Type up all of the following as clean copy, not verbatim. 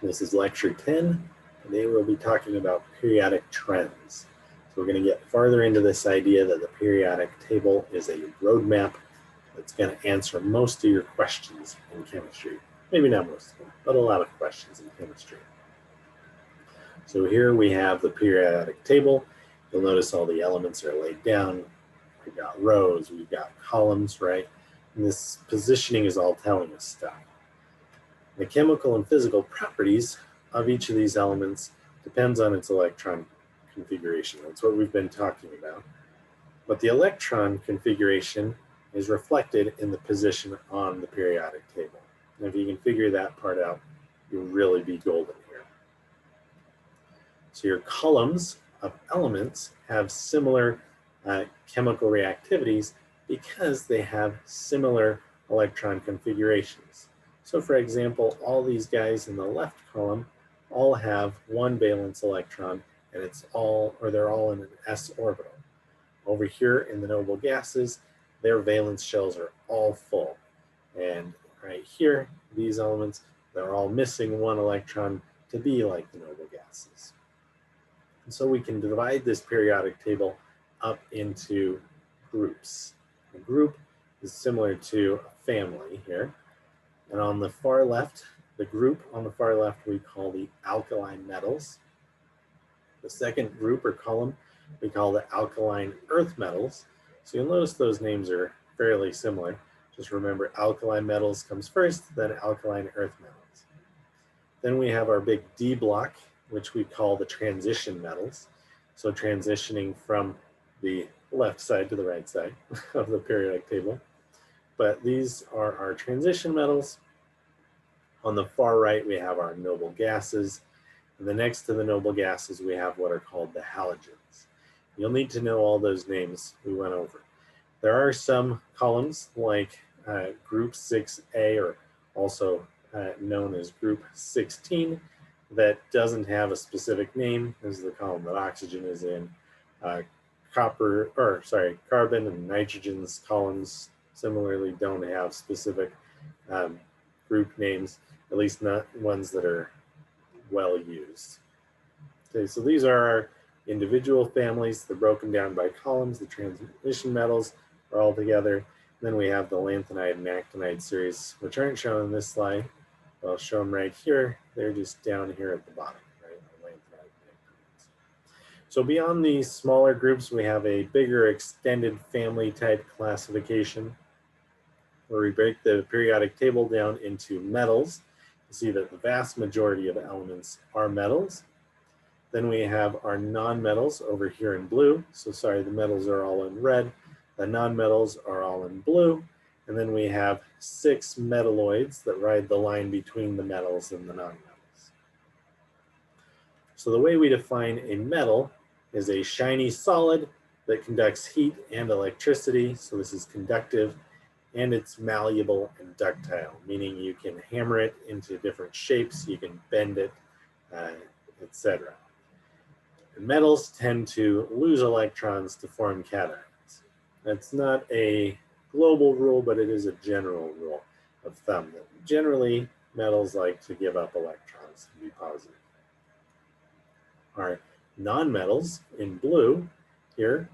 This is lecture 10. Today we'll be talking about periodic trends. So we're going to get farther into this idea that the periodic table is a roadmap that's going to answer most of your questions in chemistry. Maybe not most of them, but a lot of questions in chemistry. So here we have the periodic table. You'll notice all the elements are laid down. We've got rows, we've got columns, right? And this positioning is all telling us stuff. The chemical and physical properties of each of these elements depends on its electron configuration. That's what we've been talking about. But the electron configuration is reflected in the position on the periodic table. And if you can figure that part out, you'll really be golden here. So your columns of elements have similar chemical reactivities because they have similar electron configurations. So for example, all these guys in the left column all have one valence electron, and they're all in an s orbital. Over here in the noble gases, their valence shells are all full. And right here, these elements, they're all missing one electron to be like the noble gases. And so we can divide this periodic table up into groups. A group is similar to a family here. And on the far left, the group on the far left we call the alkaline metals. The second group or column we call the alkaline earth metals. So you'll notice those names are fairly similar. Just remember alkaline metals comes first, then alkaline earth metals. Then we have our big D block, which we call the transition metals. So transitioning from the left side to the right side of the periodic table. But these are our transition metals. On the far right, we have our noble gases. And then next to the noble gases, we have what are called the halogens. You'll need to know all those names we went over. There are some columns like group 6A, or also known as group 16, that doesn't have a specific name. This is the column that oxygen is in. Carbon and nitrogen's columns similarly don't have specific group names, at least not ones that are well used. Okay, so these are our individual families. They're broken down by columns. The transition metals are all together. Then we have the lanthanide and actinide series, which aren't shown in this slide. I'll show them right here. They're just down here at the bottom, right? So beyond these smaller groups, we have a bigger extended family type classification where we break the periodic table down into metals. You see that the vast majority of elements are metals. Then we have our nonmetals over here in blue. So sorry, the metals are all in red. The nonmetals are all in blue. And then we have 6 metalloids that ride the line between the metals and the nonmetals. So the way we define a metal is a shiny solid that conducts heat and electricity. So this is conductive, and it's malleable and ductile, meaning you can hammer it into different shapes, you can bend it, etc. And metals tend to lose electrons to form cations. That's not a global rule, but it is a general rule of thumb that generally metals like to give up electrons to be positive. Our nonmetals in blue here,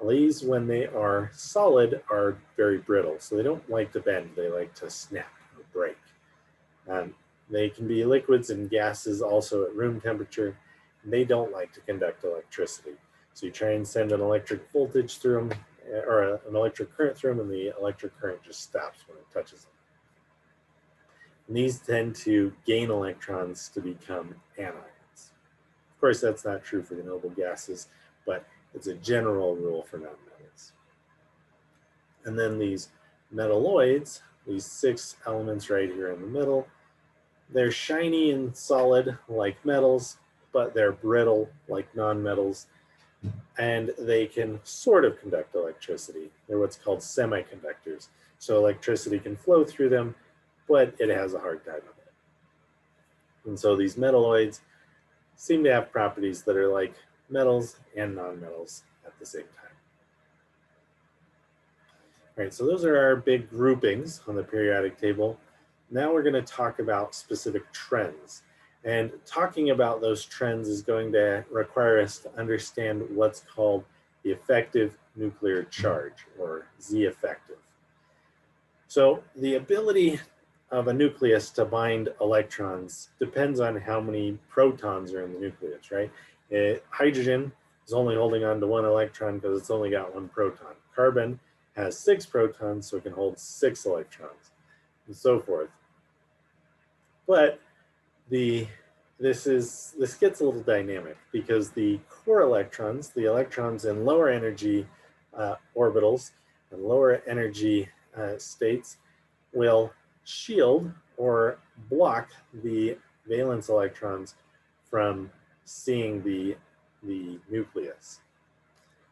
these when they are solid are very brittle, so they don't like to bend, they like to snap or break. They can be liquids and gases also at room temperature, and they don't like to conduct electricity. So you try and send an electric voltage through them, or an electric current through them, and the electric current just stops when it touches them. And these tend to gain electrons to become anions. Of course, that's not true for the noble gases, but it's a general rule for nonmetals. And then these metalloids, these 6 elements right here in the middle, they're shiny and solid like metals, but they're brittle like nonmetals, and they can sort of conduct electricity. They're what's called semiconductors. So electricity can flow through them, but it has a hard time with it. And so these metalloids seem to have properties that are like metals and nonmetals at the same time. All right, so those are our big groupings on the periodic table. Now we're going to talk about specific trends. And talking about those trends is going to require us to understand what's called the effective nuclear charge, or Z effective. So the ability of a nucleus to bind electrons depends on how many protons are in the nucleus, right? Hydrogen is only holding on to one electron because it's only got one proton. Carbon has 6 protons, so it can hold 6 electrons, and so forth. But this gets a little dynamic because the core electrons, the electrons in lower energy orbitals and lower energy states, will shield or block the valence electrons from seeing the nucleus.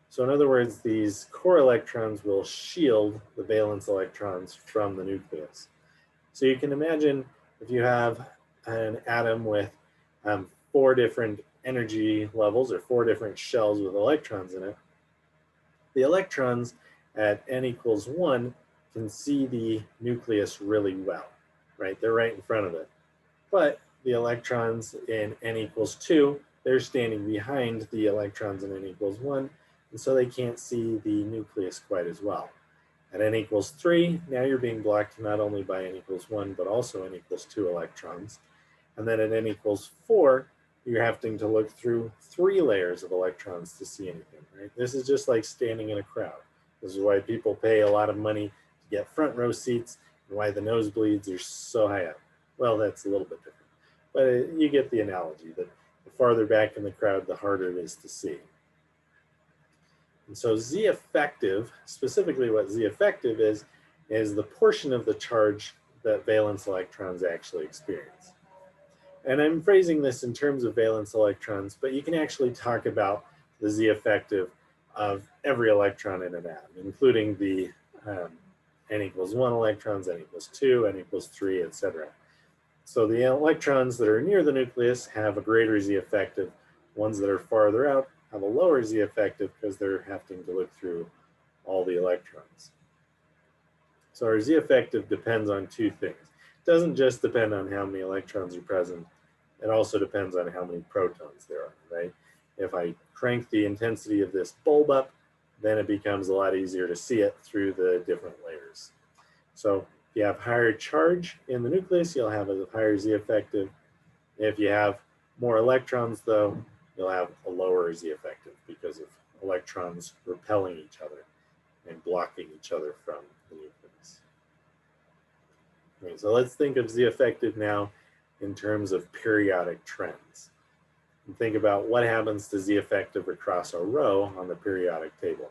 So in other words, these core electrons will shield the valence electrons from the nucleus. So you can imagine if you have an atom with 4 different energy levels, or 4 different shells with electrons in it, the electrons at n equals 1 can see the nucleus really well, right? They're right in front of it. But the electrons in n equals 2, they're standing behind the electrons in n equals 1, and so they can't see the nucleus quite as well. At n equals 3, now you're being blocked not only by n equals 1, but also n equals 2 electrons. And then at n equals 4, you're having to look through 3 layers of electrons to see anything, right? This is just like standing in a crowd. This is why people pay a lot of money to get front row seats, and why the nosebleeds are so high up. Well, that's a little bit different. But you get the analogy that the farther back in the crowd, the harder it is to see. And so Z effective, specifically what Z effective is the portion of the charge that valence electrons actually experience. And I'm phrasing this in terms of valence electrons, but you can actually talk about the Z effective of every electron in an atom, including the n equals 1 electrons, n equals 2, n equals 3, etc. So the electrons that are near the nucleus have a greater Z effective. Ones that are farther out have a lower Z effective because they're having to look through all the electrons. So our Z effective depends on 2 things. It doesn't just depend on how many electrons are present, it also depends on how many protons there are, right? If I crank the intensity of this bulb up, then it becomes a lot easier to see it through the different layers. So if you have higher charge in the nucleus, you'll have a higher Z effective. If you have more electrons, though, you'll have a lower Z effective because of electrons repelling each other and blocking each other from the nucleus. Okay, so let's think of Z effective now in terms of periodic trends. And think about what happens to Z effective across a row on the periodic table.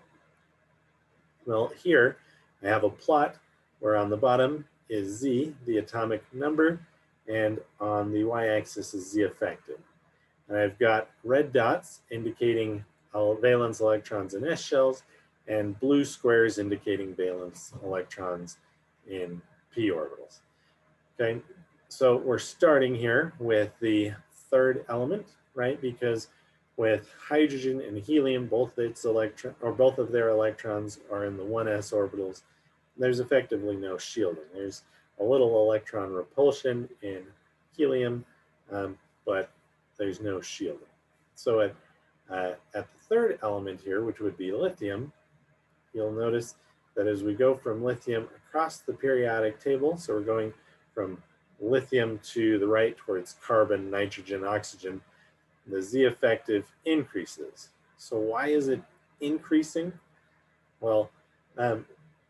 Well, here I have a plot where on the bottom is Z, the atomic number, and on the y-axis is Z effective. And I've got red dots indicating valence electrons in s shells, and blue squares indicating valence electrons in p orbitals. Okay, so we're starting here with the 3rd element, right? Because with hydrogen and helium, both of their electrons are in the 1s orbitals. There's effectively no shielding. There's a little electron repulsion in helium, but there's no shielding. So at the 3rd element here, which would be lithium, you'll notice that as we go from lithium across the periodic table, so we're going from lithium to the right towards carbon, nitrogen, oxygen, the Z effective increases. So why is it increasing? Well,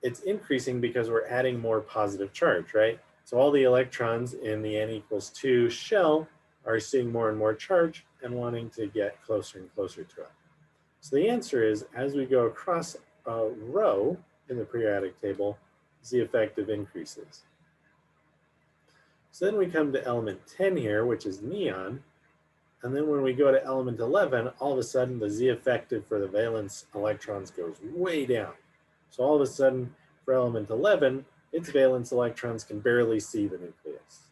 it's increasing because we're adding more positive charge, right? So all the electrons in the n equals 2 shell are seeing more and more charge and wanting to get closer and closer to it. So the answer is, as we go across a row in the periodic table, Z effective increases. So then we come to element 10 here, which is neon. And then when we go to element 11, all of a sudden the Z effective for the valence electrons goes way down. So all of a sudden for element 11, its valence electrons can barely see the nucleus.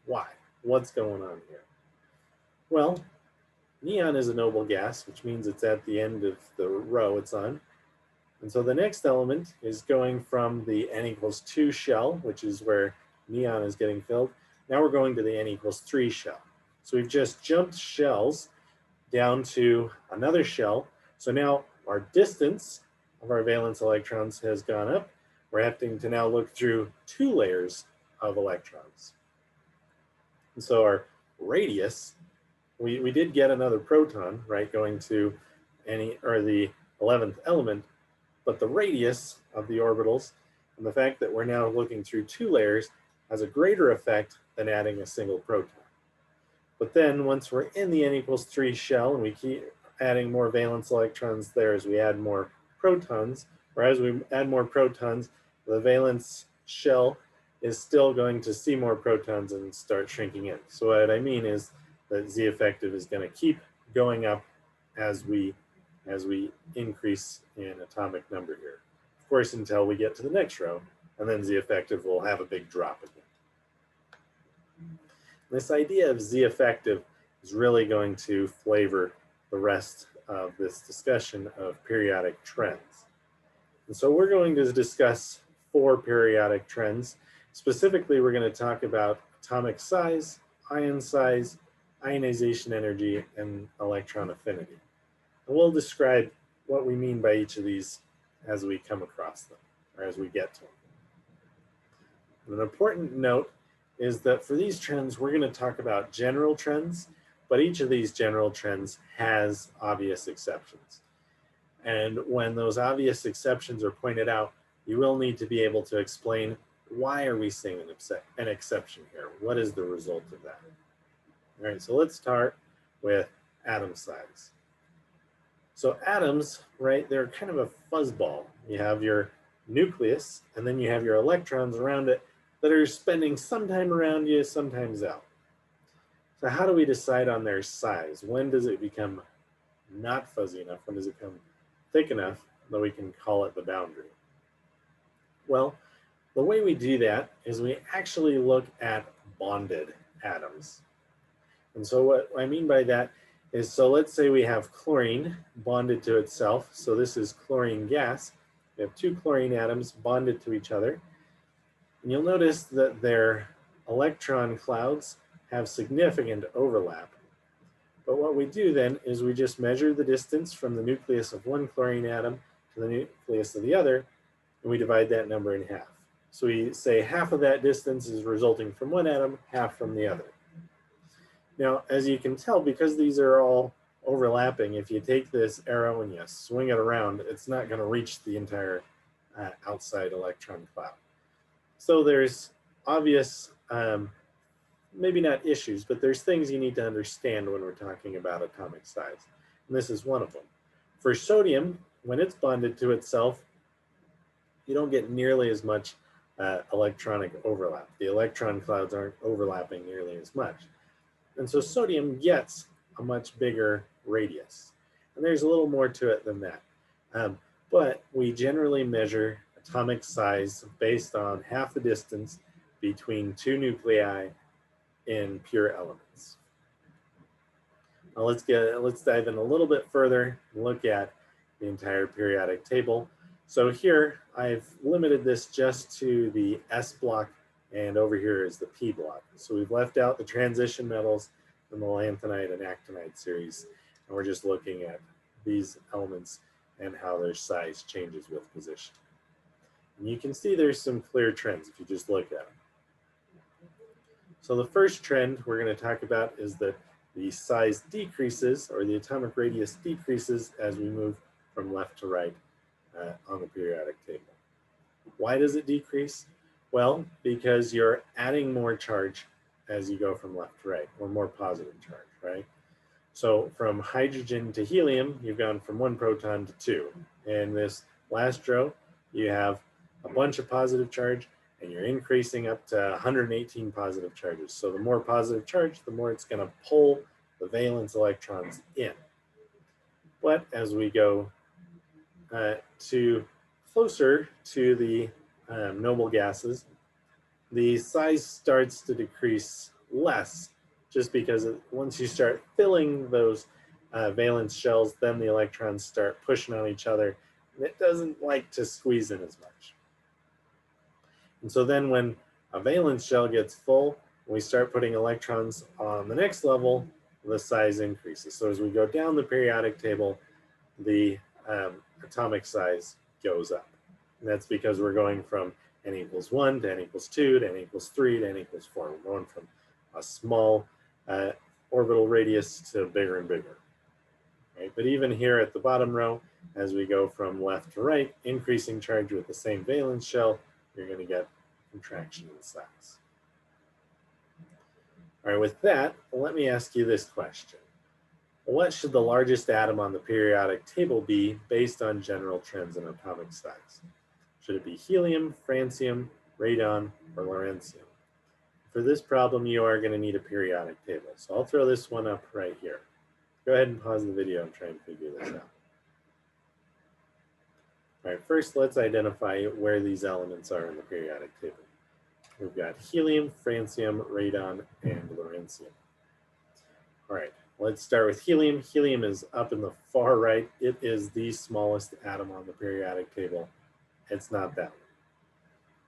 Why? What's going on here? Well, neon is a noble gas, which means it's at the end of the row it's on. And so the next element is going from the n equals 2 shell, which is where neon is getting filled. Now we're going to the n equals 3 shell. So we've just jumped shells down to another shell. So now our distance of our valence electrons has gone up. We're having to now look through 2 layers of electrons. And so our radius, we did get another proton, right, going to the 11th element, but the radius of the orbitals and the fact that we're now looking through 2 layers has a greater effect than adding a single proton. But then once we're in the n=3 shell and we keep adding more valence electrons there as we add more protons, or as we add more protons, the valence shell is still going to see more protons and start shrinking in. So what I mean is that Z effective is going to keep going up as we increase in atomic number here. Of course, until we get to the next row, and then Z effective will have a big drop again. This idea of Z effective is really going to flavor the rest of this discussion of periodic trends. And so we're going to discuss 4 periodic trends. Specifically, we're going to talk about atomic size, ion size, ionization energy, and electron affinity. And we'll describe what we mean by each of these as we come across them, or as we get to them. And an important note is that for these trends, we're going to talk about general trends, but each of these general trends has obvious exceptions. And when those obvious exceptions are pointed out, you will need to be able to explain, why are we seeing an exception here? What is the result of that? All right, so let's start with atom size. So atoms, right, they're kind of a fuzzball. You have your nucleus, and then you have your electrons around it that are spending some time around you, sometimes out. So how do we decide on their size? When does it become not fuzzy enough? When does it become thick enough that we can call it the boundary? Well, the way we do that is we actually look at bonded atoms. And so what I mean by that is, so let's say we have chlorine bonded to itself. So this is chlorine gas. We have 2 chlorine atoms bonded to each other. And you'll notice that their electron clouds have significant overlap. But what we do then is we just measure the distance from the nucleus of one chlorine atom to the nucleus of the other, and we divide that number in half. So we say half of that distance is resulting from one atom, half from the other. Now, as you can tell, because these are all overlapping, if you take this arrow and you swing it around, it's not going to reach the entire outside electron cloud. So there's obvious, maybe not issues, but there's things you need to understand when we're talking about atomic size. And this is one of them. For sodium, when it's bonded to itself, you don't get nearly as much electronic overlap. The electron clouds aren't overlapping nearly as much. And so sodium gets a much bigger radius. And there's a little more to it than that. But we generally measure atomic size based on half the distance between 2 nuclei in pure elements. Now let's dive in a little bit further and look at the entire periodic table. So here I've limited this just to the S block, and over here is the P block. So we've left out the transition metals and the lanthanide and actinide series, and we're just looking at these elements and how their size changes with position. And you can see there's some clear trends if you just look at them. So the first trend we're going to talk about is that the size decreases, or the atomic radius decreases, as we move from left to right on the periodic table. Why does it decrease? Well, because you're adding more charge as you go from left to right, or more positive charge, right? So from hydrogen to helium, you've gone from 1 proton to 2. In this last row, you have a bunch of positive charge, and you're increasing up to 118 positive charges. So the more positive charge, the more it's going to pull the valence electrons in. But as we go to closer to the noble gases, the size starts to decrease less, just because once you start filling those valence shells, then the electrons start pushing on each other, and it doesn't like to squeeze in as much. And so then when a valence shell gets full, When we start putting electrons on the next level, the size increases. So as we go down the periodic table, the atomic size goes up. And that's because we're going from n equals 1 to n equals 2 to n equals 3 to n equals 4. We're going from a small orbital radius to bigger and bigger. Right? But even here at the bottom row, as we go from left to right, increasing charge with the same valence shell, you're going to get contraction in size. All right, with that, let me ask you this question. What should the largest atom on the periodic table be based on general trends in atomic size? Should it be helium, francium, radon, or lawrencium? For this problem, you are going to need a periodic table. So I'll throw this one up right here. Go ahead and pause the video and try and figure this out. All right, first let's identify where these elements are in the periodic table. We've got helium, francium, radon, and lawrencium. All right, let's start with helium. Helium is up in the far right. It is the smallest atom on the periodic table. It's not that one.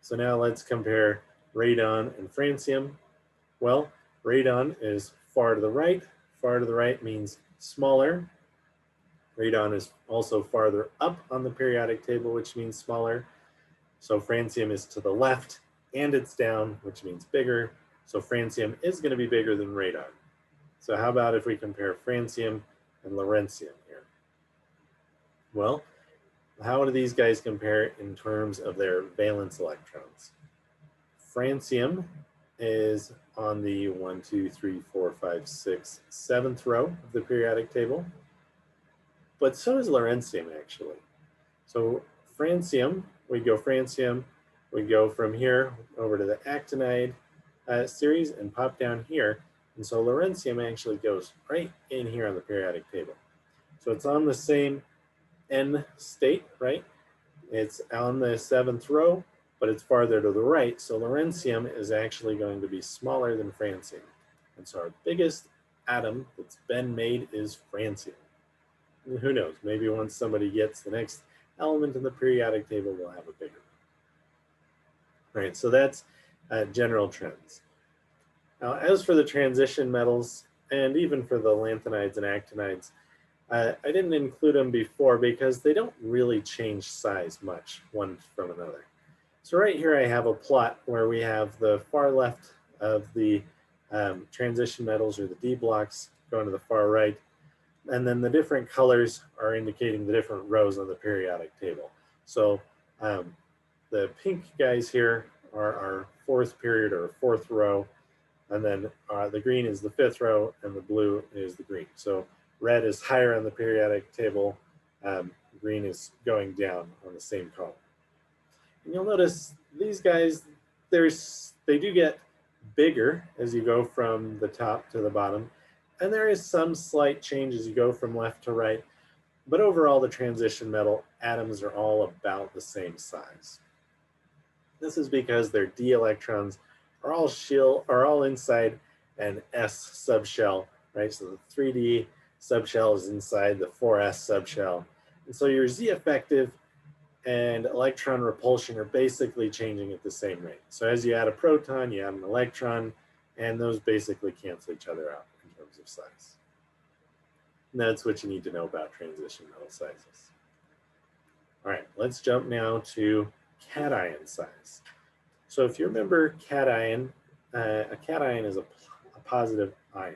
So now let's compare radon and francium. Well, radon is far to the right. Far to the right means smaller. Radon is also farther up on the periodic table, which means smaller. So francium is to the left and it's down, which means bigger. So francium is going to be bigger than radon. So how about if we compare francium and lawrencium here? Well, how do these guys compare in terms of their valence electrons? Francium is on the 1, 2, 3, 4, 5, 6, 7th row of the periodic table, but so is lawrencium actually. So francium, we go from here over to the actinide series and pop down here. And so lawrencium actually goes right in here on the periodic table. So it's on the same N state, right? It's on the 7th row, but it's farther to the right. So lawrencium is actually going to be smaller than francium. And so our biggest atom that's been made is francium. And who knows, maybe once somebody gets the next element in the periodic table, we'll have a bigger one. All right, so that's general trends. Now, as for the transition metals, and even for the lanthanides and actinides, I didn't include them before because they don't really change size much one from another. So right here I have a plot where we have the far left of the transition metals, or the D blocks, going to the far right, and then the different colors are indicating the different rows on the periodic table. So the pink guys here are our 4th period, or 4th row, and then the green is the 5th row, and the blue is the green. So red is higher on the periodic table, green is going down on the same column. And you'll notice these guys, they do get bigger as you go from the top to the bottom, and there is some slight change as you go from left to right, but overall the transition metal atoms are all about the same size. This is because their d electrons are all inside an s subshell, right? So the 3d subshell is inside the 4s subshell. And so your z effective and electron repulsion are basically changing at the same rate. So as you add a proton, you add an electron, and those basically cancel each other out in terms of size. And that's what you need to know about transition metal sizes. All right, let's jump now to cation size. So if you remember cation, a cation is a positive ion.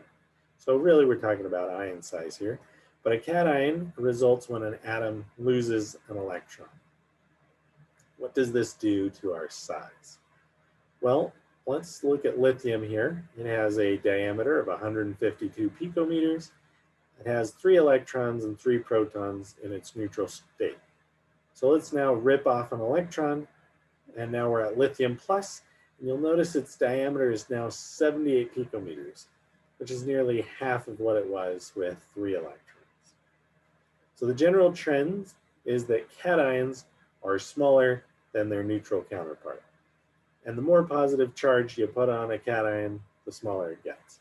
So really we're talking about ion size here, but a cation results when an atom loses an electron. What does this do to our size? Well, let's look at lithium here. It has a diameter of 152 picometers. It has 3 electrons and 3 protons in its neutral state. So let's now rip off an electron, and now we're at lithium plus, and you'll notice its diameter is now 78 picometers, which is nearly half of what it was with 3 electrons. So the general trend is that cations are smaller than their neutral counterpart. And the more positive charge you put on a cation, the smaller it gets,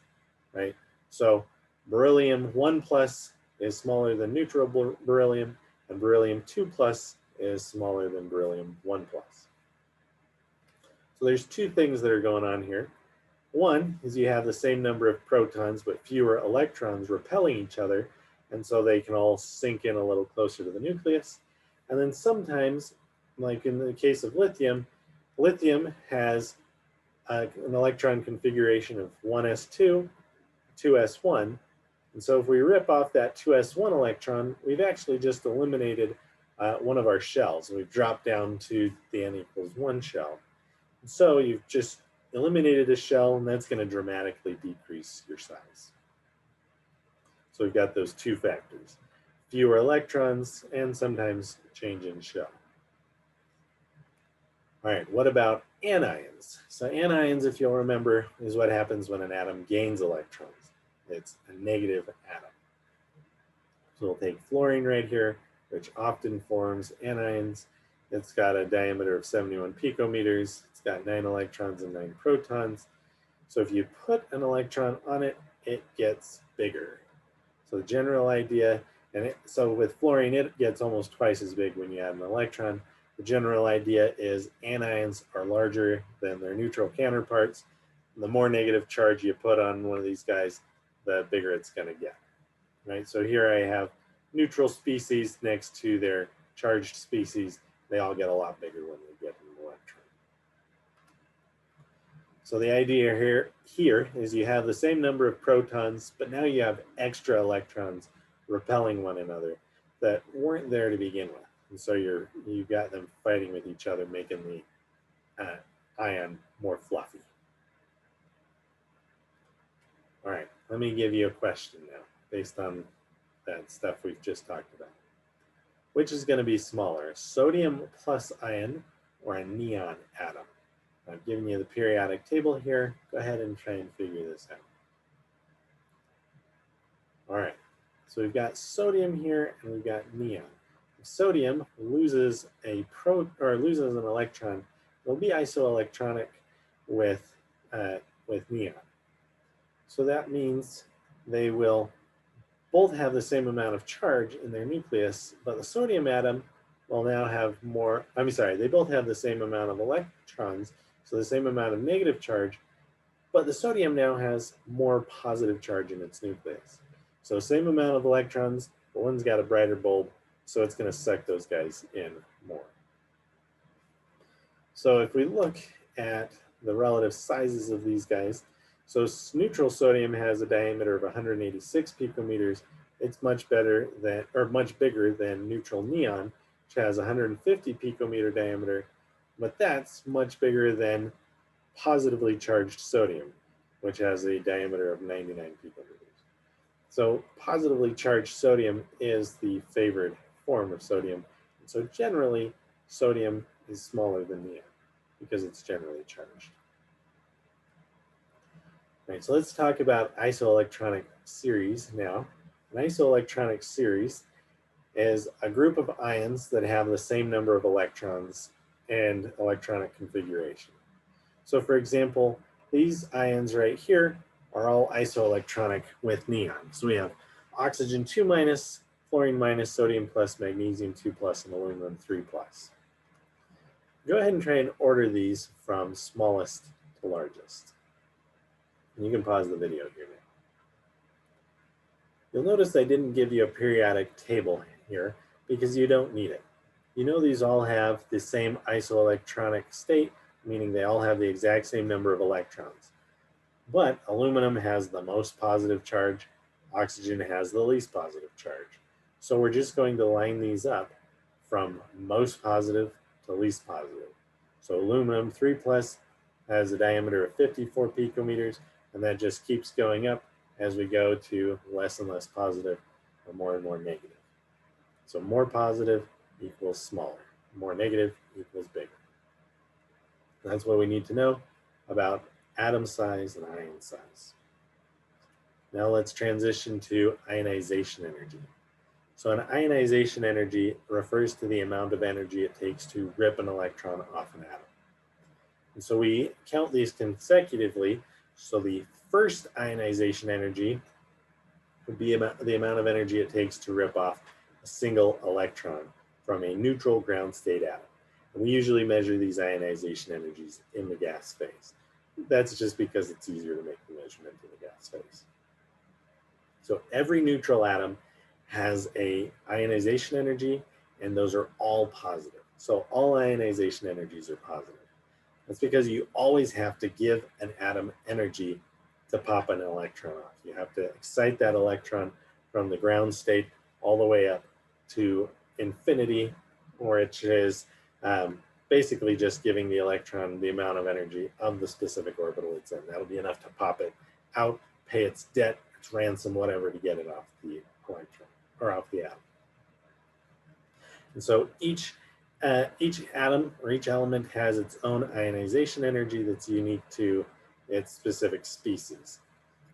right? So beryllium 1 plus is smaller than neutral beryllium, and beryllium 2 plus is smaller than beryllium 1 plus. So there's 2 things that are going on here. One is you have the same number of protons but fewer electrons repelling each other, and so they can all sink in a little closer to the nucleus. And then sometimes, like in the case of lithium, lithium has an electron configuration of 1s2, 2s1. And so if we rip off that 2s1 electron, we've actually just eliminated one of our shells. We've dropped down to the n equals 1 shell. And so you've just eliminated a shell, and that's going to dramatically decrease your size. So we've got those two factors: fewer electrons and sometimes change in shell. All right, what about anions? So anions, if you'll remember, is what happens when an atom gains electrons. It's a negative atom. So we'll take fluorine right here, which often forms anions. It's got a diameter of 71 picometers. It's got 9 electrons and 9 protons. So if you put an electron on it, it gets bigger. So the general idea, so with fluorine, it gets almost twice as big when you add an electron. The general idea is anions are larger than their neutral counterparts. The more negative charge you put on one of these guys, the bigger it's going to get. Right? So here I have neutral species next to their charged species. They all get a lot bigger when they get an electron. So the idea here is you have the same number of protons, but now you have extra electrons repelling one another that weren't there to begin with. And so you've got them fighting with each other, making the ion more fluffy. All right, let me give you a question now based on that stuff we've just talked about. Which is going to be smaller, a sodium plus ion or a neon atom? I've given you the periodic table here. Go ahead and try and figure this out. All right, so we've got sodium here and we've got neon. If sodium loses an electron, it'll be isoelectronic with neon. So that means they will both have the same amount of charge in their nucleus, but the sodium atom will now have more, they both have the same amount of electrons, so the same amount of negative charge, but the sodium now has more positive charge in its nucleus. So same amount of electrons, but one's got a brighter bulb, so it's going to suck those guys in more. So if we look at the relative sizes of these guys, so neutral sodium has a diameter of 186 picometers. It's much bigger than neutral neon, which has 150 picometer diameter, but that's much bigger than positively charged sodium, which has a diameter of 99 picometers. So positively charged sodium is the favored form of sodium. And so generally, sodium is smaller than neon because it's generally charged. All right, so let's talk about isoelectronic series now. An isoelectronic series is a group of ions that have the same number of electrons and electronic configuration. So for example, these ions right here are all isoelectronic with neon. So we have oxygen 2 minus, fluorine minus, sodium plus, magnesium 2 plus, and aluminum 3 plus. Go ahead and try and order these from smallest to largest. And you can pause the video here now. You'll notice I didn't give you a periodic table here because you don't need it. You know these all have the same isoelectronic state, meaning they all have the exact same number of electrons. But aluminum has the most positive charge, oxygen has the least positive charge. So we're just going to line these up from most positive to least positive. So aluminum 3 plus has a diameter of 54 picometers, and that just keeps going up as we go to less and less positive or more and more negative. So more positive equals smaller, more negative equals bigger. That's what we need to know about atom size and ion size. Now let's transition to ionization energy. So an ionization energy refers to the amount of energy it takes to rip an electron off an atom. And so we count these consecutively. So the first ionization energy would be the amount of energy it takes to rip off a single electron from a neutral ground state atom. And we usually measure these ionization energies in the gas phase. That's just because it's easier to make the measurement in the gas phase. So every neutral atom has a ionization energy, and those are all positive. So all ionization energies are positive. That's because you always have to give an atom energy to pop an electron off. You have to excite that electron from the ground state all the way up to infinity, which is basically just giving the electron the amount of energy of the specific orbital it's in. That'll be enough to pop it out, pay its debt, its ransom, whatever, to get it off the electron or off the atom. And so each atom or each element has its own ionization energy that's unique to its specific species.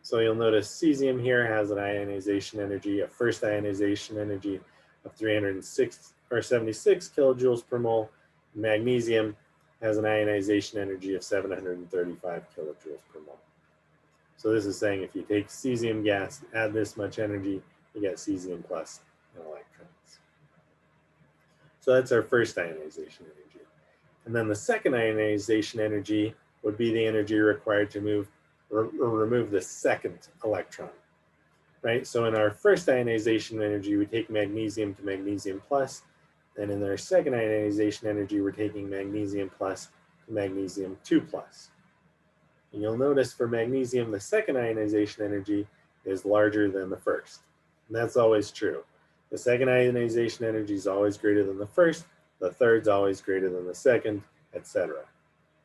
So you'll notice cesium here has an ionization energy, a first ionization energy of 306 or 76 kilojoules per mole. Magnesium has an ionization energy of 735 kilojoules per mole. So this is saying if you take cesium gas, add this much energy, you get cesium plus and electrons. So that's our first ionization energy. And then the second ionization energy would be the energy required to move or remove the second electron, right? So in our first ionization energy, we take magnesium to magnesium plus. And in our second ionization energy, we're taking magnesium plus to magnesium 2 plus. And you'll notice for magnesium, the second ionization energy is larger than the first. And that's always true. The second ionization energy is always greater than the first, the third's always greater than the second, etc.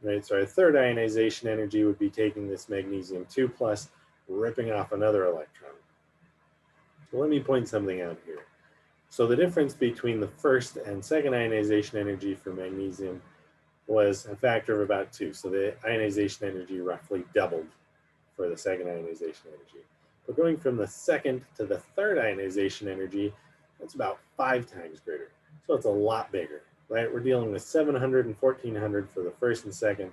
Right? So our third ionization energy would be taking this magnesium 2 plus, ripping off another electron. So let me point something out here. So the difference between the first and second ionization energy for magnesium was a factor of about 2. So the ionization energy roughly doubled for the second ionization energy. But going from the second to the third ionization energy, that's about 5 times greater. So it's a lot bigger, right? We're dealing with 700 and 1400 for the first and second,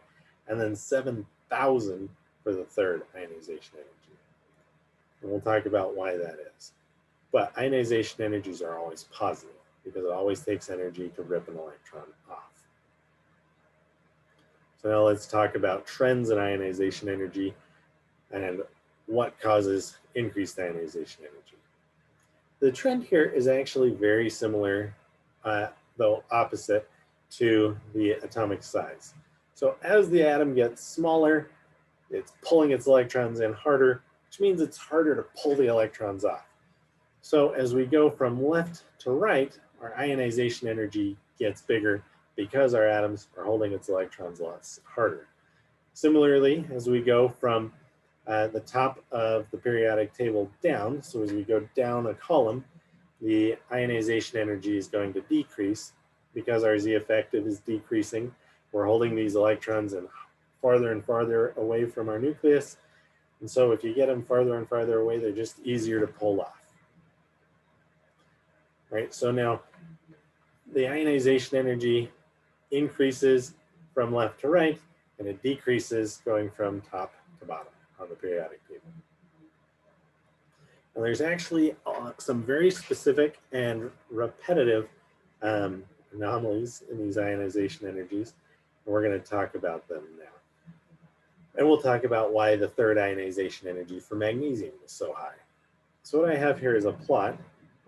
and then 7,000 for the third ionization energy. And we'll talk about why that is. But ionization energies are always positive because it always takes energy to rip an electron off. So now let's talk about trends in ionization energy and what causes increased ionization energy. The trend here is actually very similar, though opposite, to the atomic size. So as the atom gets smaller, it's pulling its electrons in harder, which means it's harder to pull the electrons off. So as we go from left to right, our ionization energy gets bigger because our atoms are holding its electrons lots harder. Similarly, as we go from the top of the periodic table down, so as we go down a column, the ionization energy is going to decrease because our Z effective is decreasing. We're holding these electrons in farther and farther away from our nucleus. And so if you get them farther and farther away, they're just easier to pull off. Right, so now the ionization energy increases from left to right, and it decreases going from top to bottom on the periodic table. And there's actually some very specific and repetitive anomalies in these ionization energies, and we're going to talk about them now. And we'll talk about why the third ionization energy for magnesium is so high. So what I have here is a plot.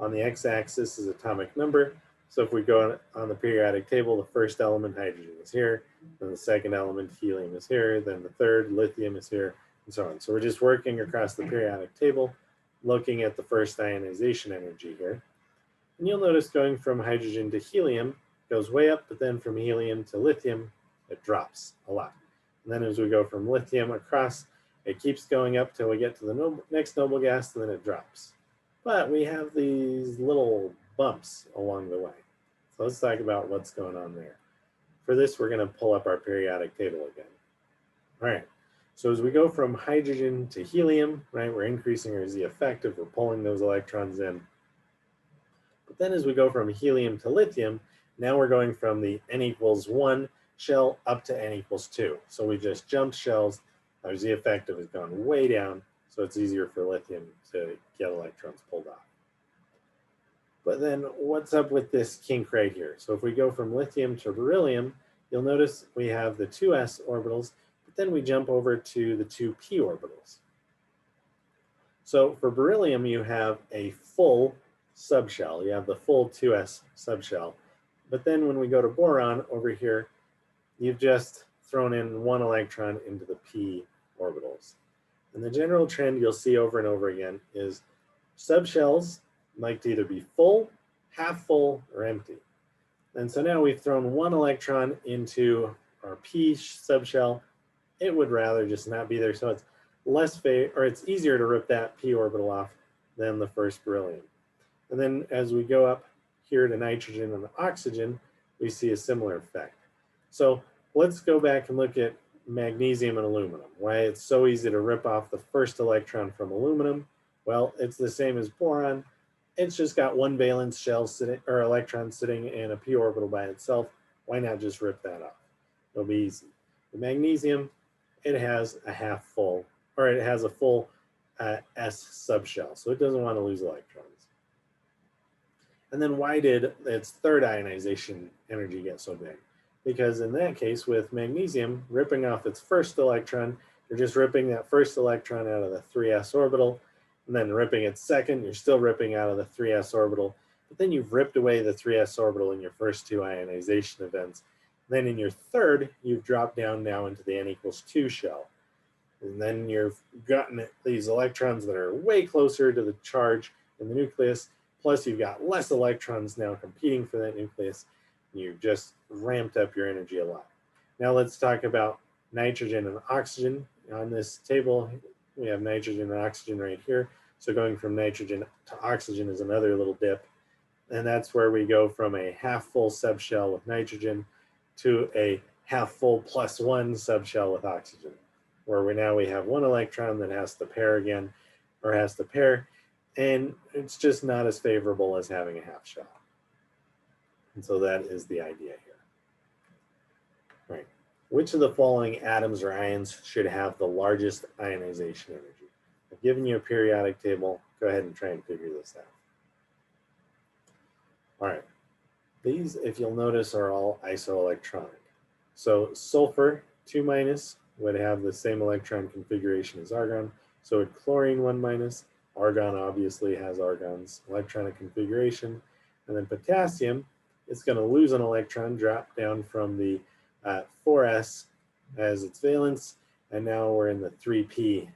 On the x-axis is atomic number. So if we go on the periodic table, the first element, hydrogen, is here, then the second element, helium, is here, then the third, lithium, is here, and so on. So we're just working across the periodic table, looking at the first ionization energy here. And you'll notice going from hydrogen to helium goes way up, but then from helium to lithium, it drops a lot. And then as we go from lithium across, it keeps going up till we get to the next noble gas, and then it drops. But we have these little bumps along the way. So let's talk about what's going on there. For this, we're going to pull up our periodic table again. All right, so as we go from hydrogen to helium, right, we're increasing our Z effective, we're pulling those electrons in. But then as we go from helium to lithium, now we're going from the n equals 1 shell up to n equals 2. So we just jumped shells, our Z effective has gone way down, so it's easier for lithium to get electrons pulled off. But then what's up with this kink right here? So if we go from lithium to beryllium, you'll notice we have the 2s orbitals, but Then we jump over to the two p orbitals. So for beryllium, you have a full subshell. You have the full 2s subshell. But then when we go to boron over here, you've just thrown in one electron into the p orbitals. And the general trend you'll see over and over again is subshells like to either be full, half full, or empty. And so now we've thrown one electron into our p subshell. It would rather just not be there, so it's it's easier to rip that p orbital off than the first beryllium. And then as we go up here to nitrogen and oxygen, we see a similar effect. So let's go back and look at magnesium and aluminum. Why it's so easy to rip off the first electron from aluminum? Well, it's the same as boron. It's just got one valence shell sitting, or electron sitting in a p orbital by itself. Why not just rip that off? It'll be easy. The magnesium, it has a half full, or it has a full s subshell, so it doesn't want to lose electrons. And then why did its third ionization energy get so big? Because in that case, with magnesium, ripping off its first electron, you're just ripping that first electron out of the 3s orbital, and then ripping its second, you're still ripping out of the 3s orbital, but then you've ripped away the 3s orbital in your first two ionization events. Then in your third, you've dropped down now into the n=2 shell. And then you've gotten these electrons that are way closer to the charge in the nucleus, plus you've got less electrons now competing for that nucleus. You've just ramped up your energy a lot. Now let's talk about nitrogen and oxygen. On this table, we have nitrogen and oxygen right here. So going from nitrogen to oxygen is another little dip. And that's where we go from a half full subshell with nitrogen to a half full plus one subshell with oxygen, where we have one electron that has to pair again, or has to pair, and it's just not as favorable as having a half shell. And so that is the idea here. All right. Which of the following atoms or ions should have the largest ionization energy? I've given you a periodic table. Go ahead and try and figure this out. All right. These, if you'll notice, are all isoelectronic. So sulfur 2- would have the same electron configuration as argon. So would chlorine 1-. Argon obviously has argon's electronic configuration. And then potassium, it's going to lose an electron, drop down from the 4s as its valence, and now we're in the 3p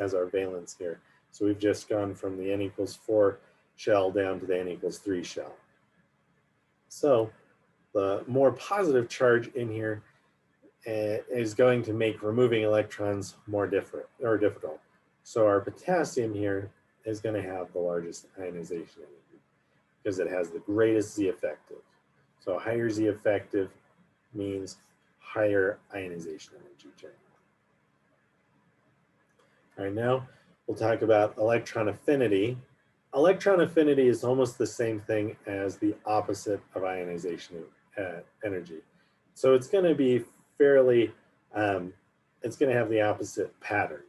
as our valence here. So we've just gone from the n=4 shell down to the n=3 shell. So the more positive charge in here is going to make removing electrons more difficult. So our potassium here is going to have the largest ionization energy because it has the greatest Z effective. So higher Z effective means higher ionization energy generally. All right, now we'll talk about electron affinity. Electron affinity is almost the same thing as the opposite of ionization energy. So it's going to be fairly, it's going to have the opposite pattern.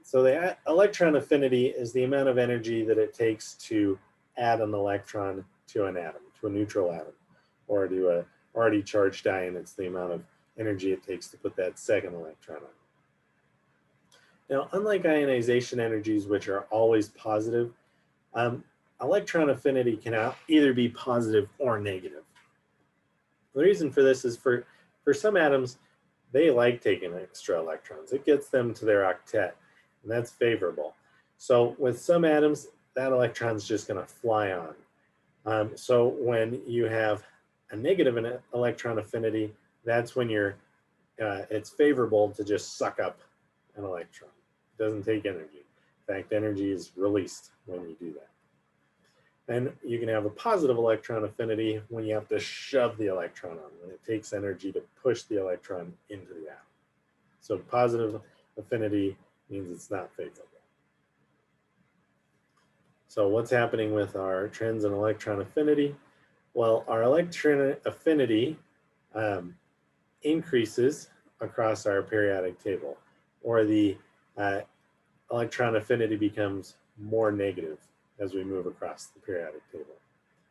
So the electron affinity is the amount of energy that it takes to add an electron to an atom, to a neutral atom, or to a already charged ion. It's the amount of energy it takes to put that second electron on. Now, unlike ionization energies, which are always positive, electron affinity can either be positive or negative. The reason for this is for some atoms, they like taking extra electrons. It gets them to their octet, and that's favorable. So with some atoms, that electron's just going to fly on. So when you have a negative electron affinity, that's when it's favorable to just suck up an electron. It doesn't take energy. In fact, energy is released when you do that. And you can have a positive electron affinity when you have to shove the electron on, when it takes energy to push the electron into the atom. So positive affinity means it's not favorable. So what's happening with our trends in electron affinity? Well, our electron affinity increases across our periodic table, or the electron affinity becomes more negative as we move across the periodic table.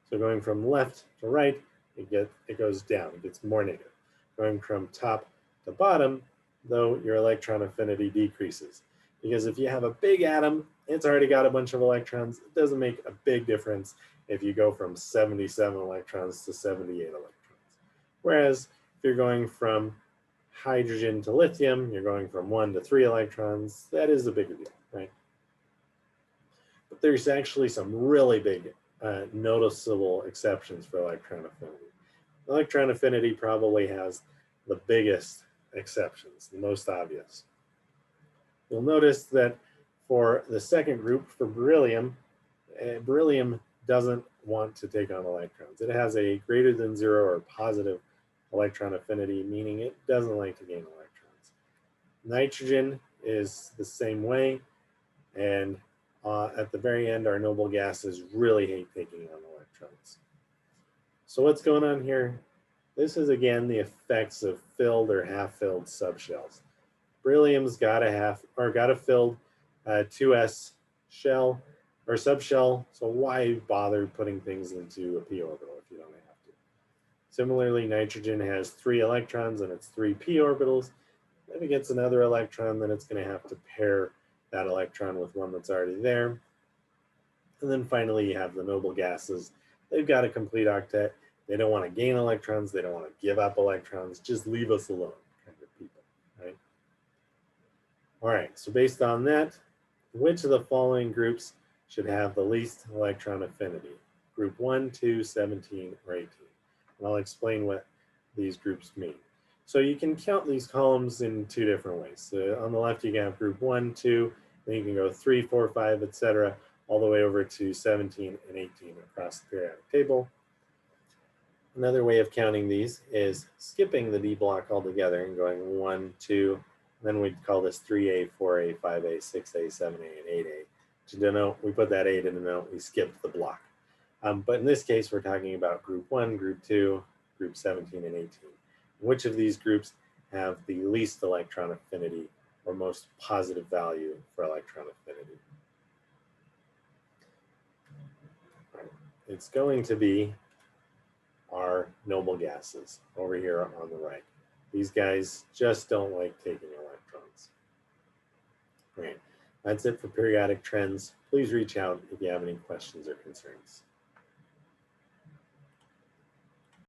So going from left to right, it goes down, it gets more negative. Going from top to bottom, though your electron affinity decreases. Because if you have a big atom, it's already got a bunch of electrons. It doesn't make a big difference if you go from 77 electrons to 78 electrons. Whereas if you're going from hydrogen to lithium, you're going from 1 to 3 electrons, that is a bigger deal, right? But there's actually some really big noticeable exceptions for electron affinity. Electron affinity probably has the biggest exceptions, the most obvious. You'll notice that for the second group, for beryllium, beryllium doesn't want to take on electrons. It has a greater than 0 or positive electron affinity, meaning it doesn't like to gain electrons. Nitrogen is the same way, and at the very end, our noble gases really hate taking on electrons. So what's going on here? This is again the effects of filled or half-filled subshells. Beryllium's got a filled 2s shell or subshell, so why bother putting things into a p orbital if you don't have to? Similarly, nitrogen has 3 electrons and it's 3 p orbitals. If it gets another electron, then it's going to have to pair that electron with one that's already there. And then finally, you have the noble gases. They've got a complete octet. They don't want to gain electrons. They don't want to give up electrons. Just leave us alone kind of people, right? All right, so based on that, which of the following groups should have the least electron affinity? Group 1, 2, 17, or 18. And I'll explain what these groups mean. So you can count these columns in 2 different ways. So on the left, you can have group 1, 2, then you can go 3, 4, 5, etc., all the way over to 17 and 18 across the periodic table. Another way of counting these is skipping the D block altogether and going 1, 2, then we'd call this 3A, 4A, 5A, 6A, 7A, and 8A. To denote, we put that A to denote we skipped the block. But in this case, we're talking about group 1, group 2, group 17, and 18. Which of these groups have the least electron affinity or most positive value for electron affinity? It's going to be our noble gases over here on the right. These guys just don't like taking electrons. Great. That's it for periodic trends. Please reach out if you have any questions or concerns.